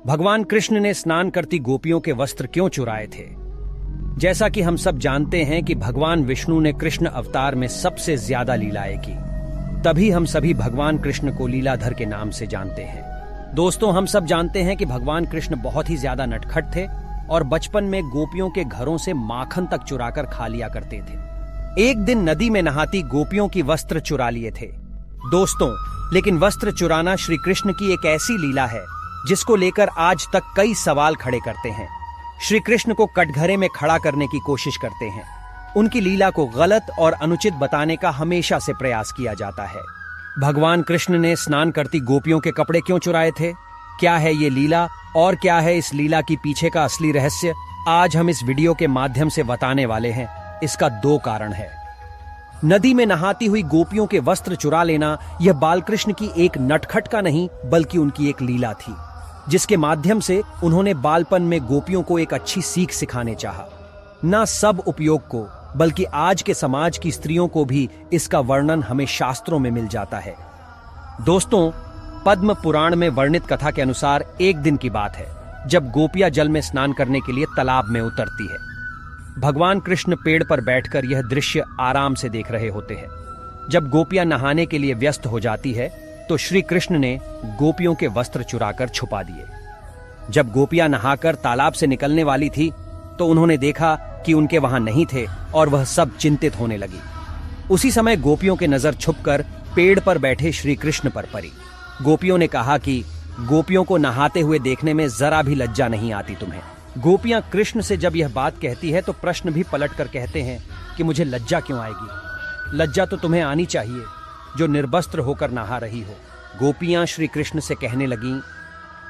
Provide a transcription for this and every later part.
भगवान कृष्ण ने स्नान करती गोपियों के वस्त्र क्यों चुराए थे? जैसा कि हम सब जानते हैं कि भगवान विष्णु ने कृष्ण अवतार में सबसे ज्यादा लीलाएं की, तभी हम सभी भगवान कृष्ण को लीलाधर के नाम से जानते हैं। दोस्तों, हम सब जानते हैं कि भगवान कृष्ण बहुत ही ज्यादा नटखट थे और बचपन में गोपियों के घरों से माखन तक चुराकर खा लिया करते थे। एक दिन नदी में नहाती गोपियों की वस्त्र चुरा लिए थे। दोस्तों, लेकिन वस्त्र चुराना श्री कृष्ण की एक ऐसी लीला है जिसको लेकर आज तक कई सवाल खड़े करते हैं। श्री कृष्ण को कटघरे में खड़ा करने की कोशिश करते हैं। उनकी लीला को गलत और अनुचित बताने का हमेशा से प्रयास किया जाता है। भगवान कृष्ण ने स्नान करती गोपियों के कपड़े क्यों चुराए थे? क्या है ये लीला और क्या है इस लीला की पीछे का असली रहस्य? आज हम इस वीडियो के माध्यम से बताने वाले हैं। इसका 2 कारण है। नदी में नहाती हुई गोपियों के वस्त्र चुरा लेना यह बालकृष्ण की एक नटखट का नहीं बल्कि उनकी एक लीला थी, जिसके माध्यम से उन्होंने बालपन में गोपियों को एक अच्छी सीख सिखाने चाहा। न सब उपयोग को बल्कि आज के समाज की स्त्रियों को भी इसका वर्णन हमें शास्त्रों में मिल जाता है। दोस्तों, पद्म पुराण में वर्णित कथा के अनुसार एक दिन की बात है जब गोपियां जल में स्नान करने के लिए तालाब में उतरती है। भगवान कृष्ण पेड़ पर बैठकर यह दृश्य आराम से देख रहे होते हैं। जब गोपियां नहाने के लिए व्यस्त हो जाती है तो श्री कृष्ण ने गोपियों के वस्त्र चुराकर छुपा दिए। जब गोपियां नहाकर तालाब से निकलने वाली थी तो उन्होंने देखा कि उनके वहां नहीं थे और वह सब चिंतित होने लगी। उसी समय गोपियों की नजर छुपकर पेड़ पर बैठे श्री कृष्ण पर पड़ी। गोपियों ने कहा कि गोपियों को नहाते हुए देखने में जरा भी लज्जा नहीं आती तुम्हें। गोपियां कृष्ण से जब यह बात कहती है तो प्रश्न भी पलटकर कहते हैं कि मुझे लज्जा क्यों आएगी? लज्जा तो तुम्हें आनी चाहिए जो निर्वस्त्र होकर नहा रही हो। गोपियां श्री कृष्ण से कहने लगीं,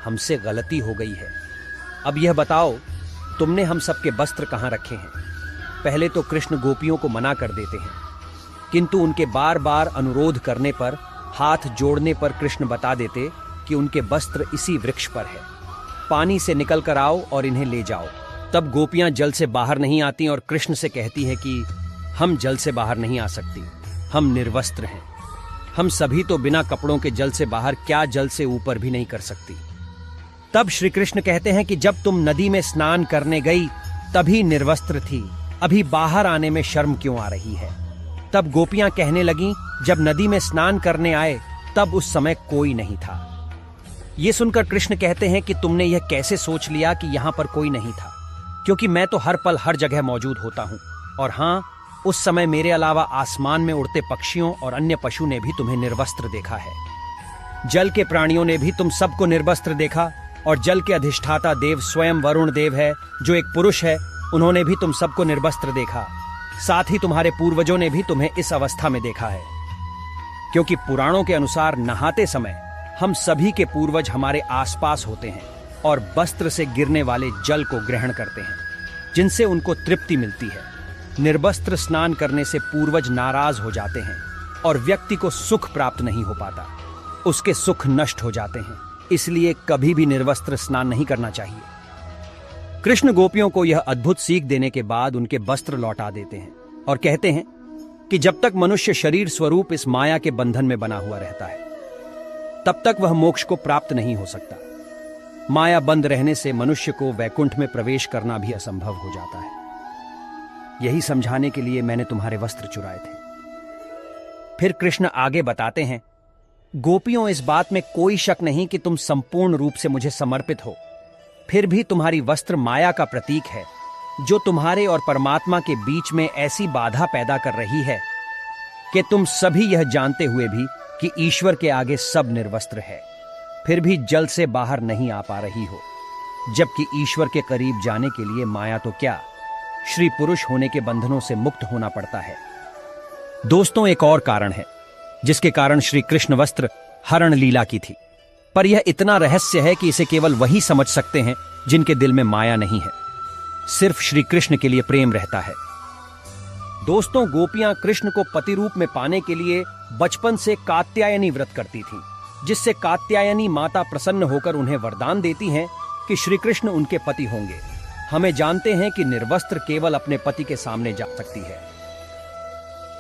हमसे गलती हो गई है। अब यह बताओ, तुमने हम सबके वस्त्र कहां रखे हैं? पहले तो कृष्ण गोपियों को मना कर देते हैं, किंतु उनके बार बार अनुरोध करने पर, हाथ जोड़ने पर कृष्ण बता देते कि उनके वस्त्र इसी वृक्ष पर है। पानी से निकल कर आओ और इन्हें ले जाओ। तब गोपियां जल से बाहर नहीं आती और कृष्ण से कहती है कि हम जल से बाहर नहीं आ सकती, हम निर्वस्त्र हैं। हम सभी तो बिना कपड़ों के जल से बाहर, क्या जल से ऊपर भी नहीं कर सकती। तब श्री कृष्ण कहते हैं कि जब तुम नदी में स्नान करने गई तभी निर्वस्त्र थी, अभी बाहर आने में शर्म क्यों आ रही है? तब गोपियां कहने लगीं, जब नदी में स्नान करने आए तब उस समय कोई नहीं था। ये सुनकर कृष्ण कहते हैं कि तुमने यह कैसे सोच लिया कि यहां पर कोई नहीं था? क्योंकि मैं तो हर पल हर जगह मौजूद होता हूं। और हां, उस समय मेरे अलावा आसमान में उड़ते पक्षियों और अन्य पशु ने भी तुम्हें निर्वस्त्र देखा है। जल के प्राणियों ने भी तुम सबको निर्वस्त्र देखा और जल के अधिष्ठाता देव स्वयं वरुण देव है, जो एक पुरुष है, उन्होंने भी तुम सबको निर्वस्त्र देखा। साथ ही तुम्हारे पूर्वजों ने भी तुम्हें इस अवस्था में देखा है। क्योंकि पुराणों के अनुसार नहाते समय हम सभी के पूर्वज हमारे आसपास होते हैं और वस्त्र से गिरने वाले जल को ग्रहण करते हैं, जिनसे उनको तृप्ति मिलती है। निर्वस्त्र स्नान करने से पूर्वज नाराज हो जाते हैं और व्यक्ति को सुख प्राप्त नहीं हो पाता, उसके सुख नष्ट हो जाते हैं। इसलिए कभी भी निर्वस्त्र स्नान नहीं करना चाहिए। कृष्ण गोपियों को यह अद्भुत सीख देने के बाद उनके वस्त्र लौटा देते हैं और कहते हैं कि जब तक मनुष्य शरीर स्वरूप इस माया के बंधन में बना हुआ रहता है तब तक वह मोक्ष को प्राप्त नहीं हो सकता। माया बंद रहने से मनुष्य को वैकुंठ में प्रवेश करना भी असंभव हो जाता है। यही समझाने के लिए मैंने तुम्हारे वस्त्र चुराए थे। फिर कृष्ण आगे बताते हैं, गोपियों, इस बात में कोई शक नहीं कि तुम संपूर्ण रूप से मुझे समर्पित हो। फिर भी तुम्हारी वस्त्र माया का प्रतीक है, जो तुम्हारे और परमात्मा के बीच में ऐसी बाधा पैदा कर रही है कि तुम सभी यह जानते हुए भी कि ईश्वर के आगे सब निर्वस्त्र है, फिर भी जल से बाहर नहीं आ पा रही हो। जबकि ईश्वर के करीब जाने के लिए माया तो क्या, श्री पुरुष होने के बंधनों से मुक्त होना पड़ता है। दोस्तों, एक और कारण है जिसके कारण श्री कृष्ण वस्त्र हरण लीला की थी, पर यह इतना रहस्य है कि इसे केवल वही समझ सकते हैं जिनके दिल में माया नहीं है, सिर्फ श्री कृष्ण के लिए प्रेम रहता है। दोस्तों, गोपियां कृष्ण को पति रूप में पाने के लिए बचपन से कात्यायनी व्रत करती थीं, जिससे कात्यायनी माता प्रसन्न होकर उन्हें वरदान देती हैं कि श्री कृष्ण उनके पति होंगे। हमें जानते हैं कि निर्वस्त्र केवल अपने पति के सामने जा सकती है।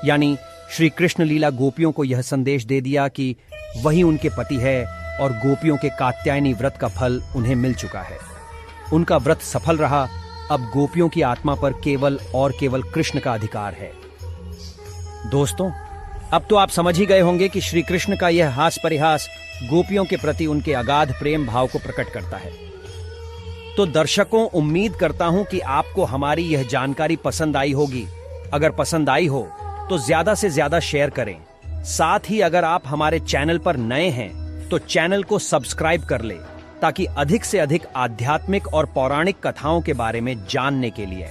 यानी श्री कृष्ण लीला गोपियों को यह संदेश दे दिया कि वही उनके पति है और गोपियों के कात्यायनी व्रत का फल उन्हें मिल चुका है। उनका व्रत सफल रहा। अब गोपियों की आत्मा पर केवल और केवल कृष्ण का अधिकार है। दोस्तों, अब तो आप समझ ही गए होंगे कि श्री कृष्ण का यह हास परिहास गोपियों के प्रति उनके अगाध प्रेम भाव को प्रकट करता है। तो दर्शकों, उम्मीद करता हूं कि आपको हमारी यह जानकारी पसंद आई होगी। अगर पसंद आई हो तो ज्यादा से ज्यादा शेयर करें। साथ ही अगर आप हमारे चैनल पर नए हैं तो चैनल को सब्सक्राइब कर ले, ताकि अधिक से अधिक आध्यात्मिक और पौराणिक कथाओं के बारे में जानने के लिए